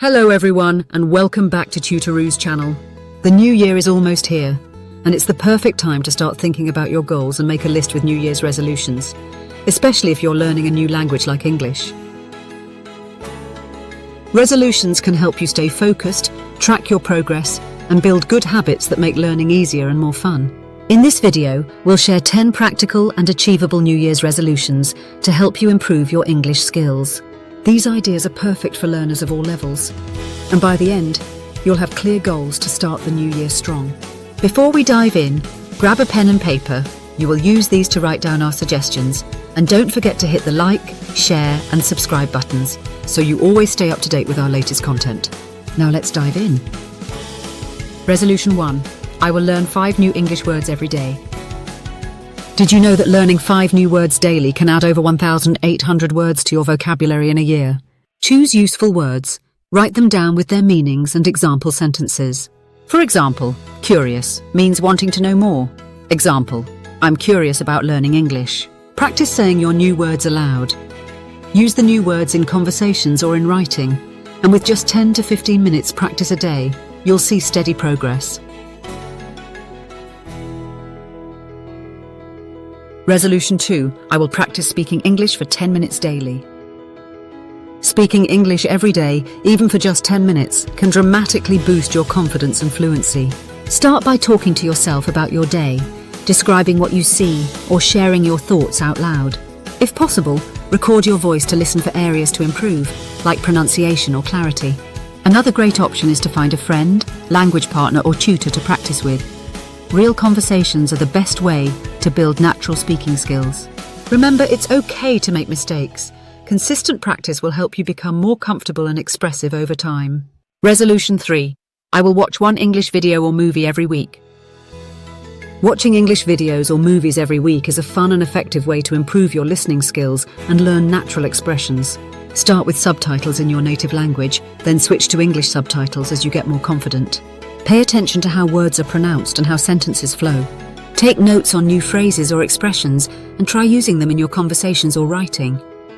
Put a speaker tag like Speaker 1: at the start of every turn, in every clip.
Speaker 1: Hello everyone, and welcome back to Tutorou's channel. The new year is almost here, and it's the perfect time to start thinking about your goals and make a list with New Year's resolutions, especially if you're learning a new language like English. Resolutions can help you stay focused, track your progress, and build good habits that make learning easier and more fun. In this video, we'll share 10 practical and achievable New Year's resolutions to help you improve your English skills. These ideas are perfect for learners of all levels, and by the end, you'll have clear goals to start the new year strong. Before we dive in, grab a pen and paper. You will use these to write down our suggestions, and don't forget to hit the like, share, and subscribe buttons so you always stay up to date with our latest content. Now let's dive in. Resolution 1. I will learn 5 new English words every day. Did you know that learning 5 new words daily can add over 1,800 words to your vocabulary in a year? Choose useful words, write them down with their meanings and example sentences. For example, curious means wanting to know more. Example, I'm curious about learning English. Practice saying your new words aloud. Use the new words in conversations or in writing, and with just 10 to 15 minutes practice a day, you'll see steady progress. Resolution 2. I will practice speaking English for 10 minutes daily. Speaking English every day, even for just 10 minutes, can dramatically boost your confidence and fluency. Start by talking to yourself about your day, describing what you see, or sharing your thoughts out loud. If possible, record your voice to listen for areas to improve, like pronunciation or clarity. Another great option is to find a friend, language partner, or tutor to practice with. Real conversations are the best way to build natural speaking skills. Remember, it's okay to make mistakes. Consistent practice will help you become more comfortable and expressive over time. Resolution 3. I will watch 1 English video or movie every week. Watching English videos or movies every week is a fun and effective way to improve your listening skills and learn natural expressions. Start with subtitles in your native language, then switch to English subtitles as you get more confident. Pay attention to how words are pronounced and how sentences flow. Take notes on new phrases or expressions and try using them in your conversations or writing.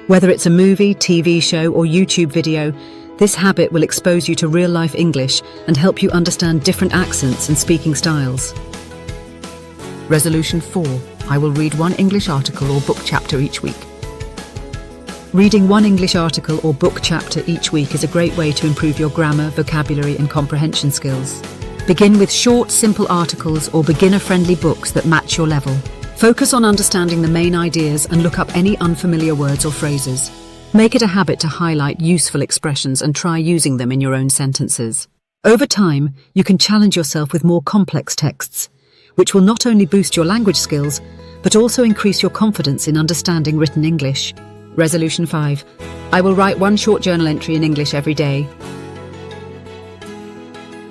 Speaker 1: Whether it's a movie, TV show, or YouTube video, this habit will expose you to real-life English and help you understand different accents and speaking styles. Resolution 4. I will read 1 English article or book chapter each week. Reading 1 English article or book chapter each week is a great way to improve your grammar, vocabulary, and comprehension skills. Begin with short, simple articles or beginner-friendly books that match your level. Focus on understanding the main ideas and look up any unfamiliar words or phrases. Make it a habit to highlight useful expressions and try using them in your own sentences. Over time, you can challenge yourself with more complex texts, which will not only boost your language skills, but also increase your confidence in understanding written English. Resolution 5. I will write 1 short journal entry in English every day.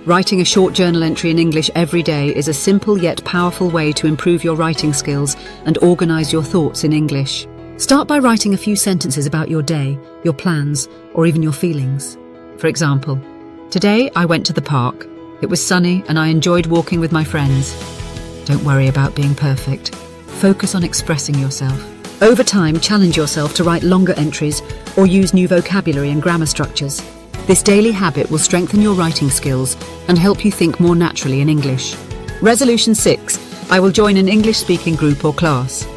Speaker 1: Writing a short journal entry in English every day is a simple yet powerful way to improve your writing skills and organize your thoughts in English. Start by writing a few sentences about your day, your plans, or even your feelings. For example, today I went to the park. It was sunny and I enjoyed walking with my friends. Don't worry about being perfect. Focus on expressing yourself. Over time, challenge yourself to write longer entries or use new vocabulary and grammar structures. This daily habit will strengthen your writing skills and help you think more naturally in English. Resolution 6. I will join an English-speaking group or class.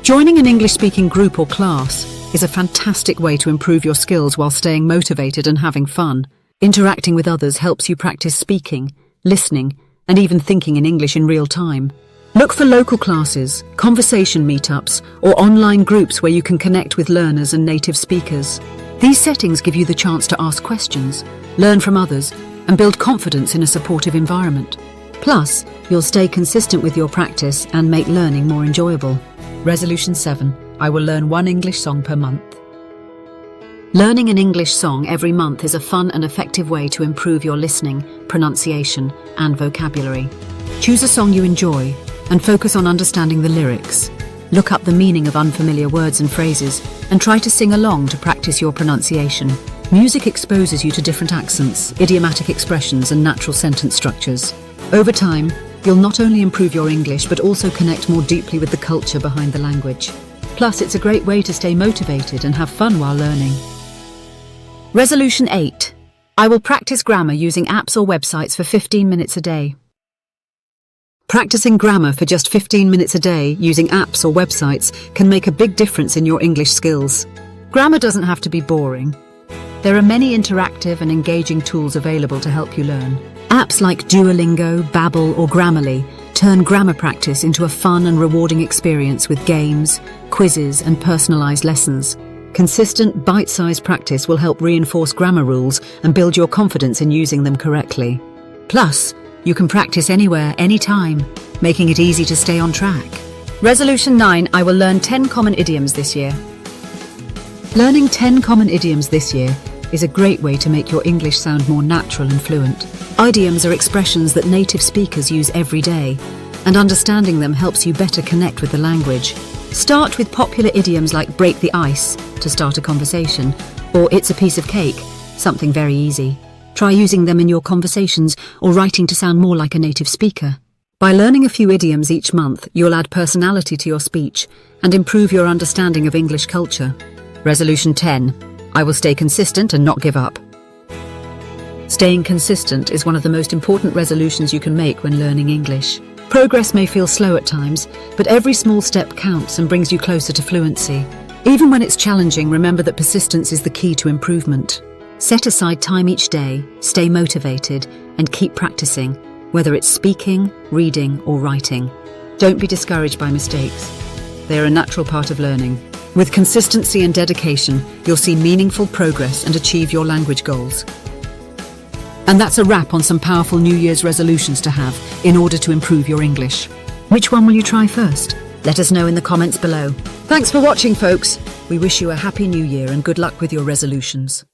Speaker 1: Joining an English-speaking group or class is a fantastic way to improve your skills while staying motivated and having fun. Interacting with others helps you practice speaking, listening, and even thinking in English in real time. Look for local classes, conversation meetups, or online groups where you can connect with learners and native speakers. These settings give you the chance to ask questions, learn from others, and build confidence in a supportive environment. Plus, you'll stay consistent with your practice and make learning more enjoyable. Resolution 7. I will learn 1 English song per month. Learning an English song every month is a fun and effective way to improve your listening, pronunciation, and vocabulary. Choose a song you enjoy and focus on understanding the lyrics. Look up the meaning of unfamiliar words and phrases and try to sing along to practice your pronunciation. Music exposes you to different accents, idiomatic expressions, and natural sentence structures. Over time, you'll not only improve your English but also connect more deeply with the culture behind the language. Plus, it's a great way to stay motivated and have fun while learning. Resolution 8. I will practice grammar using apps or websites for 15 minutes a day. Practicing grammar for just 15 minutes a day using apps or websites can make a big difference in your English skills. Grammar doesn't have to be boring. There are many interactive and engaging tools available to help you learn. Apps like Duolingo, Babbel, or Grammarly turn grammar practice into a fun and rewarding experience with games, quizzes, and personalized lessons. Consistent, bite-sized practice will help reinforce grammar rules and build your confidence in using them correctly. Plus, you can practice anywhere, anytime, making it easy to stay on track. Resolution 9. I will learn 10 common idioms this year. Learning 10 common idioms this year is a great way to make your English sound more natural and fluent. Idioms are expressions that native speakers use every day, and understanding them helps you better connect with the language. Start with popular idioms like break the ice to start a conversation, or it's a piece of cake, something very easy. Try using them in your conversations or writing to sound more like a native speaker. By learning a few idioms each month, you'll add personality to your speech and improve your understanding of English culture. Resolution 10. I will stay consistent and not give up. Staying consistent is one of the most important resolutions you can make when learning English. Progress may feel slow at times, but every small step counts and brings you closer to fluency. Even when it's challenging, remember that persistence is the key to improvement. Set aside time each day, stay motivated, and keep practicing, whether it's speaking, reading, or writing. Don't be discouraged by mistakes. They are a natural part of learning. With consistency and dedication, you'll see meaningful progress and achieve your language goals. And that's a wrap on some powerful New Year's resolutions to have in order to improve your English. Which one will you try first? Let us know in the comments below. Thanks for watching, folks. We wish you a happy new year and good luck with your resolutions.